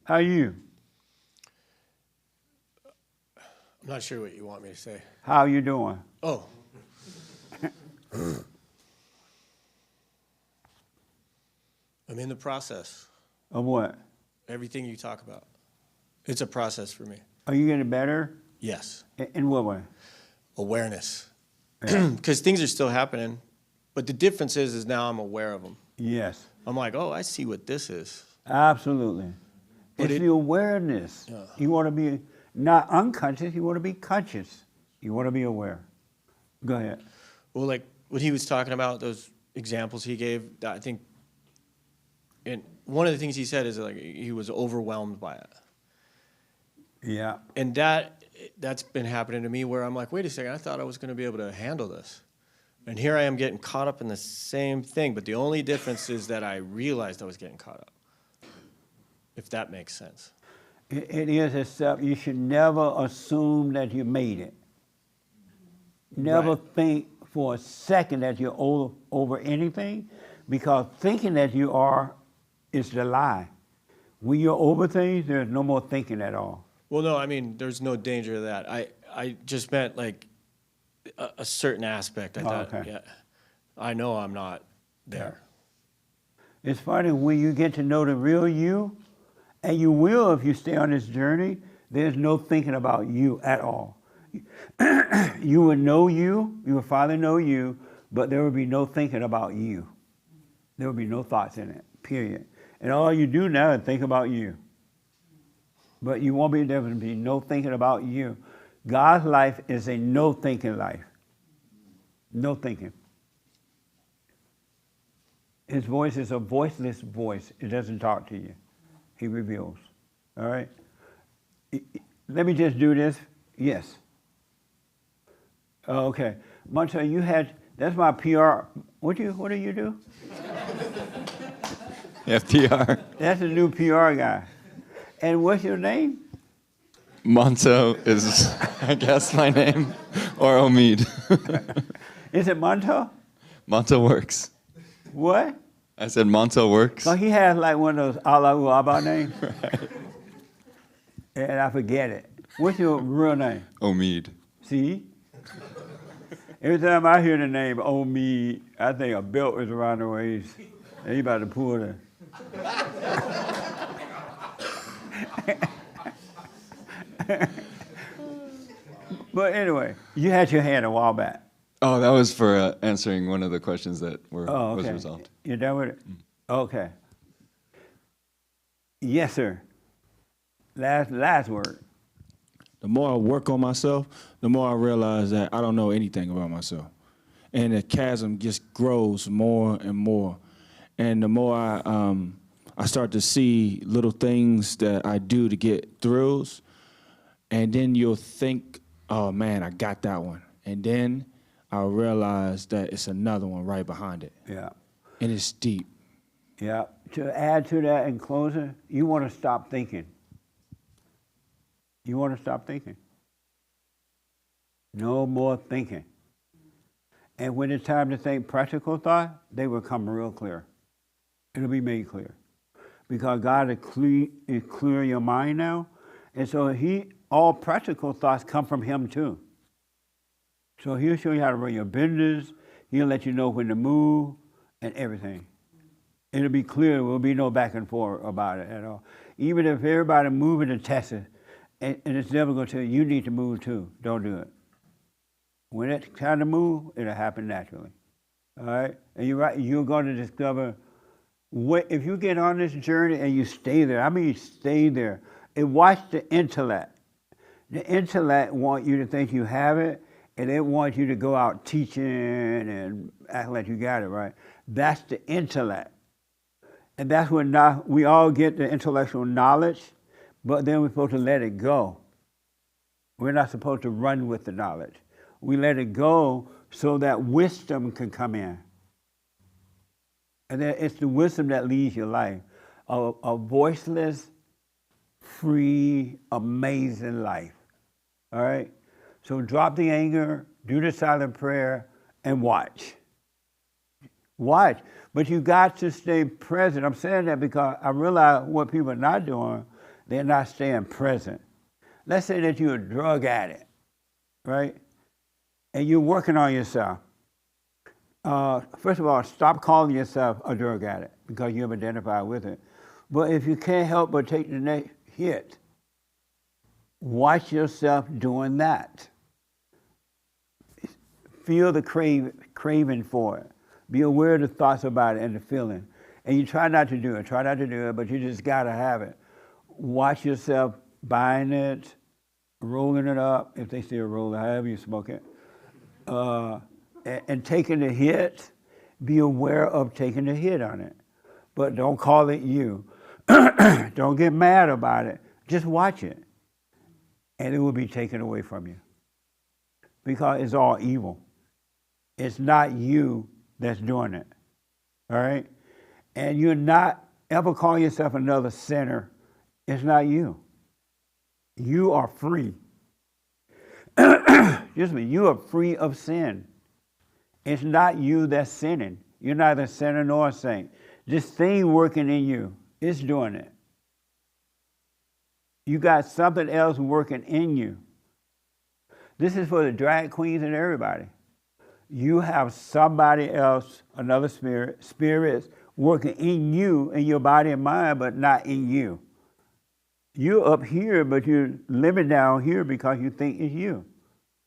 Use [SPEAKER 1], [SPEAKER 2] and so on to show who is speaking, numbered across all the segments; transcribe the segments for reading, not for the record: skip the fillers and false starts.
[SPEAKER 1] How are you?
[SPEAKER 2] I'm not sure what you want me to say.
[SPEAKER 1] How are you doing?
[SPEAKER 2] Oh. I'm in the process.
[SPEAKER 1] Of what?
[SPEAKER 2] Everything you talk about. It's a process for me.
[SPEAKER 1] Are you getting better?
[SPEAKER 2] Yes.
[SPEAKER 1] In what way?
[SPEAKER 2] Awareness.
[SPEAKER 1] Yeah.
[SPEAKER 2] Because things are still happening, but the difference is now I'm aware of them.
[SPEAKER 1] Yes.
[SPEAKER 2] I'm like, oh, I see what this is.
[SPEAKER 1] Absolutely.
[SPEAKER 2] But
[SPEAKER 1] It's the awareness.
[SPEAKER 2] Yeah.
[SPEAKER 1] You want to be not unconscious, you want to be conscious. You want to be aware. Go ahead.
[SPEAKER 2] Well, like what he was talking about, those examples he gave, I think, and one of the things he said is like he was overwhelmed by it.
[SPEAKER 1] Yeah.
[SPEAKER 2] And that's been happening to me where I'm like, wait a second, I thought I was going to be able to handle this. And here I am getting caught up in the same thing, but the only difference is that I realized I was getting caught up, if that makes sense.
[SPEAKER 1] It is a step. You should never assume that you made it. Never
[SPEAKER 2] Right.
[SPEAKER 1] think for a second that you're over anything, because thinking that you are is the lie. When you're over things, there's no more thinking at all.
[SPEAKER 2] Well, no, I mean, there's no danger of that. I just meant like a certain aspect. I thought,
[SPEAKER 1] okay.
[SPEAKER 2] yeah, I know I'm not there.
[SPEAKER 1] It's funny, when you get to know the real you, and you will if you stay on this journey, there's no thinking about you at all. You will know you, your Father know you, but there will be no thinking about you. There will be no thoughts in it, period. And all you do now is think about you. But you won't be, there will be no thinking about you. God's life is a no thinking life. No thinking. His voice is a voiceless voice. It doesn't talk to you. He reveals. All right? Let me just do this. Yes. Okay. Montel, you had, that's my PR. What do you do?
[SPEAKER 3] Yeah, PR.
[SPEAKER 1] That's a new PR guy. And what's your name?
[SPEAKER 3] Monto is, I guess, my name, or Omid.
[SPEAKER 1] Is it Montel?
[SPEAKER 3] Monto works.
[SPEAKER 1] What?
[SPEAKER 3] I said Monto works.
[SPEAKER 1] So he has like one of those Allahu Abba names.
[SPEAKER 3] Right.
[SPEAKER 1] And I forget it. What's your real name?
[SPEAKER 3] Omid.
[SPEAKER 1] See? Every time I hear the name Omid, I think a belt is around the waist. And he about to pull the. But anyway, you had your hand a while back.
[SPEAKER 3] Oh, that was for answering one of the questions that
[SPEAKER 1] Oh,
[SPEAKER 3] was
[SPEAKER 1] okay.
[SPEAKER 3] resolved.
[SPEAKER 1] You're done with it? Okay. Yes, sir. Last word.
[SPEAKER 4] The more I work on myself, the more I realize that I don't know anything about myself. And the chasm just grows more and more. And the more I start to see little things that I do to get thrills, and then you'll think, oh man, I got that one. And then I'll realize that it's another one right behind it.
[SPEAKER 1] Yeah.
[SPEAKER 4] And it's deep.
[SPEAKER 1] Yeah. To add to that in closing, you want to stop thinking. You want to stop thinking. No more thinking. And when it's time to think practical thought, they will come real clear. It'll be made clear. Because God is clear your mind now. And so all practical thoughts come from him too. So he'll show you how to run your business. He'll let you know when to move and everything. It'll be clear. There will be no back and forth about it at all. Even if everybody moving to Texas, and it's never going to tell you need to move too. Don't do it. When it's time to move, it'll happen naturally. All right? And you're right. You're going to discover, if you get on this journey and you stay there, I mean stay there, and watch the intellect. The intellect want you to think you have it, and they want you to go out teaching and act like you got it, right? That's the intellect. And that's when we all get the intellectual knowledge, but then we're supposed to let it go. We're not supposed to run with the knowledge. We let it go so that wisdom can come in. And then it's the wisdom that leads your life. A voiceless, free, amazing life. All right? So drop the anger, do the silent prayer, and watch. Watch. But you got to stay present. I'm saying that because I realize what people are not doing. They're not staying present. Let's say that you're a drug addict, right? And you're working on yourself. First of all, stop calling yourself a drug addict because you've identified with it. But if you can't help but take the next hit, watch yourself doing that. Feel the craving for it. Be aware of the thoughts about it and the feeling. And you try not to do it. Try not to do it, but you just got to have it. Watch yourself buying it, rolling it up, if they still roll it, however you smoke it, and taking the hit. Be aware of taking the hit on it. But don't call it you. Don't get mad about it. Just watch it. And it will be taken away from you. Because it's all evil. It's not you that's doing it. All right? And you're not ever call yourself another sinner. It's not you. You are free. Excuse me. You are free of sin. It's not you that's sinning. You're neither a sinner nor a saint. This thing working in you is doing it. You got something else working in you. This is for the drag queens and everybody. You have somebody else, another spirits working in you, in your body and mind, but not in you. You're up here, but you're living down here because you think it's you.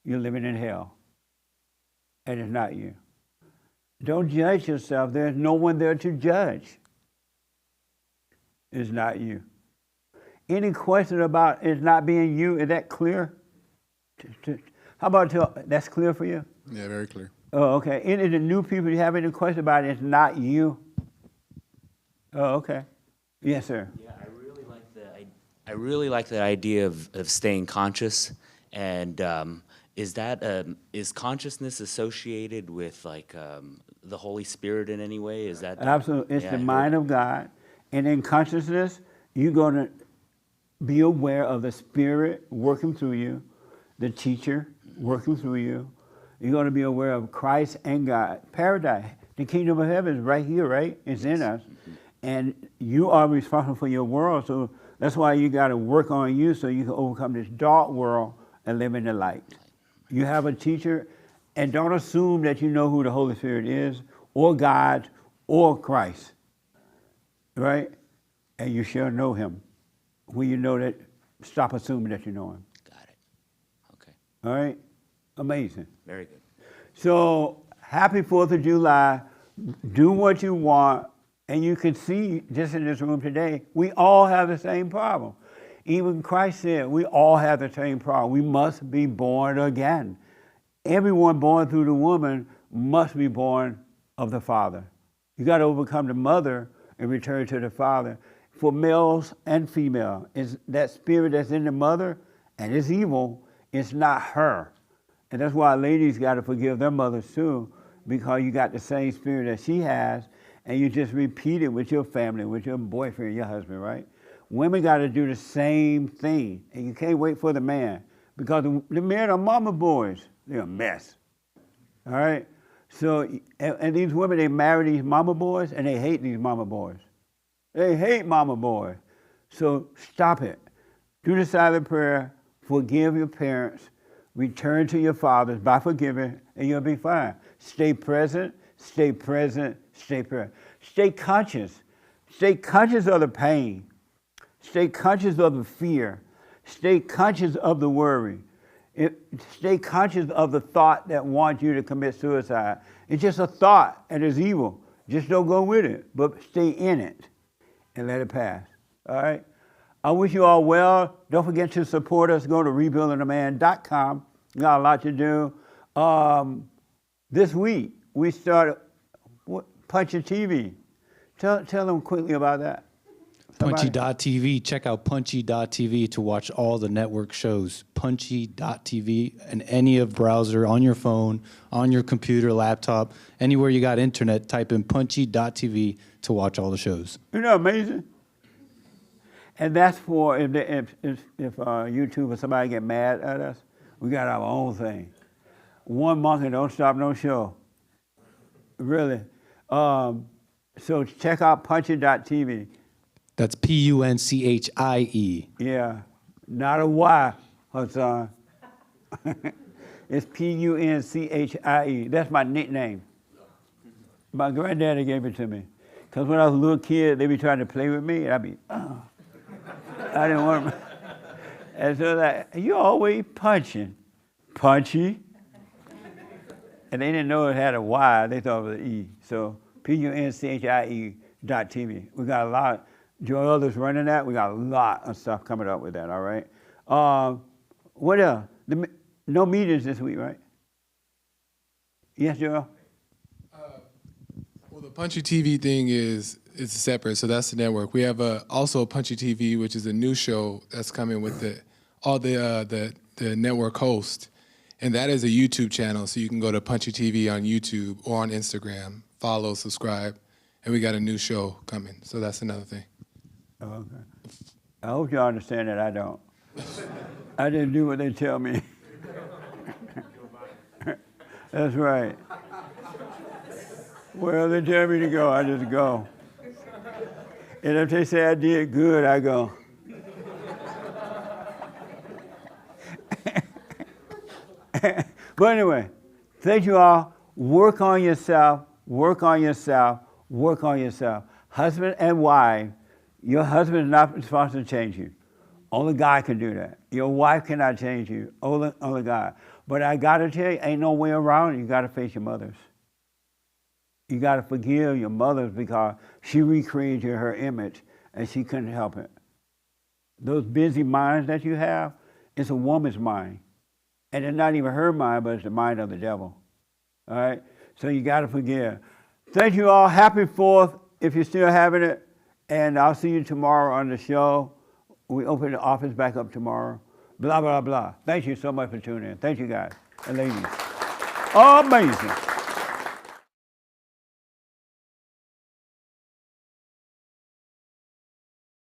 [SPEAKER 1] You're living in hell. And it's not you. Don't judge yourself. There's no one there to judge. It's not you. Any question about it not being you, is that clear? How about that's clear for you?
[SPEAKER 5] Yeah, very clear.
[SPEAKER 1] Oh, okay. Any of the new people you have any question about it's not you? Oh, okay. Yes, sir.
[SPEAKER 6] Yeah, I really like the idea of staying conscious, and is consciousness associated with the Holy Spirit in any way? Is that
[SPEAKER 1] Absolutely. It's
[SPEAKER 6] yeah,
[SPEAKER 1] the mind of God. And in consciousness, you're going to be aware of the Spirit working through you, the teacher working through you. You're going to be aware of Christ and God. Paradise, the kingdom of heaven is right here, right? It's in us. And you are responsible for your world. So that's why you got to work on you so you can overcome this dark world and live in the light. You have a teacher, and don't assume that you know who the Holy Spirit is, or God, or Christ. Right? And you shall know him. When you know that, stop assuming that you know him.
[SPEAKER 6] Got it. Okay.
[SPEAKER 1] All right? Amazing.
[SPEAKER 6] Very good.
[SPEAKER 1] So, happy 4th of July. Do what you want. And you can see, just in this room today, we all have the same problem. Even Christ said, we all have the same problem. We must be born again. Everyone born through the woman must be born of the Father. You got to overcome the mother and return to the Father. For males and female, is that spirit that's in the mother, and it's evil, it's not her. And that's why ladies got to forgive their mothers too, because you got the same spirit that she has, and you just repeat it with your family, with your boyfriend, your husband, right? Women got to do the same thing, and you can't wait for the man, because the men are mama boys. They're a mess, all right? So, and these women, they marry these mama boys, and they hate these mama boys. They hate mama boys. So stop it. Do the silent prayer, forgive your parents, return to your fathers by forgiving, and you'll be fine. Stay present, stay present, stay present. Stay conscious. Stay conscious of the pain. Stay conscious of the fear. Stay conscious of the worry. Stay conscious of the thought that wants you to commit suicide. It's just a thought, and it's evil. Just don't go with it, but stay in it and let it pass. All right? I wish you all well. Don't forget to support us. Go to rebuildingaman.com. We got a lot to do. This week, we started Punchy TV. Tell them quickly about that. Somebody?
[SPEAKER 7] Punchy.tv. Check out Punchy.tv to watch all the network shows. Punchy.tv and any of browser on your phone, on your computer, laptop, anywhere you got internet, type in Punchy.tv to watch all the shows.
[SPEAKER 1] Isn't that amazing? And that's for if YouTube or somebody get mad at us, we got our own thing. One monkey don't stop no show. Really. So check out Punchy.tv.
[SPEAKER 7] That's Punchie.
[SPEAKER 1] Yeah, not a Y, Hassan. It's Punchie. That's my nickname. My granddaddy gave it to me. Because when I was a little kid, they be trying to play with me, and I'd be, I didn't want them. And so like, you always punching. Punchy. And they didn't know it had a Y, they thought it was an E. So Punchie.tv. We got a lot. Joel Elder's running that. We got a lot of stuff coming up with that, all right? What else? No meetings this week, right? Yes, Joel?
[SPEAKER 5] Well, the Punchy TV thing is separate, so that's the network. We have also Punchy TV, which is a new show that's coming with all the network hosts, and that is a YouTube channel. So you can go to Punchy TV on YouTube or on Instagram, follow, subscribe, and we got a new show coming. So that's another thing.
[SPEAKER 1] Okay. I hope you understand that I don't. I didn't do what they tell me. That's right. Well, they tell me to go, I just go. And if they say I did good, I go. But anyway, thank you all. Work on yourself, work on yourself, work on yourself. Husband and wife, your husband is not responsible to change you. Only God can do that. Your wife cannot change you, only God. But I gotta tell you, ain't no way around it. You gotta face your mothers. You gotta forgive your mothers because she recreated you her image and she couldn't help it. Those busy minds that you have, it's a woman's mind. And it's not even her mind, but it's the mind of the devil. All right? So you gotta forgive. Thank you all. Happy 4th if you're still having it. And I'll see you tomorrow on the show. We open the office back up tomorrow. Blah, blah, blah. Thank you so much for tuning in. Thank you guys and ladies. Amazing.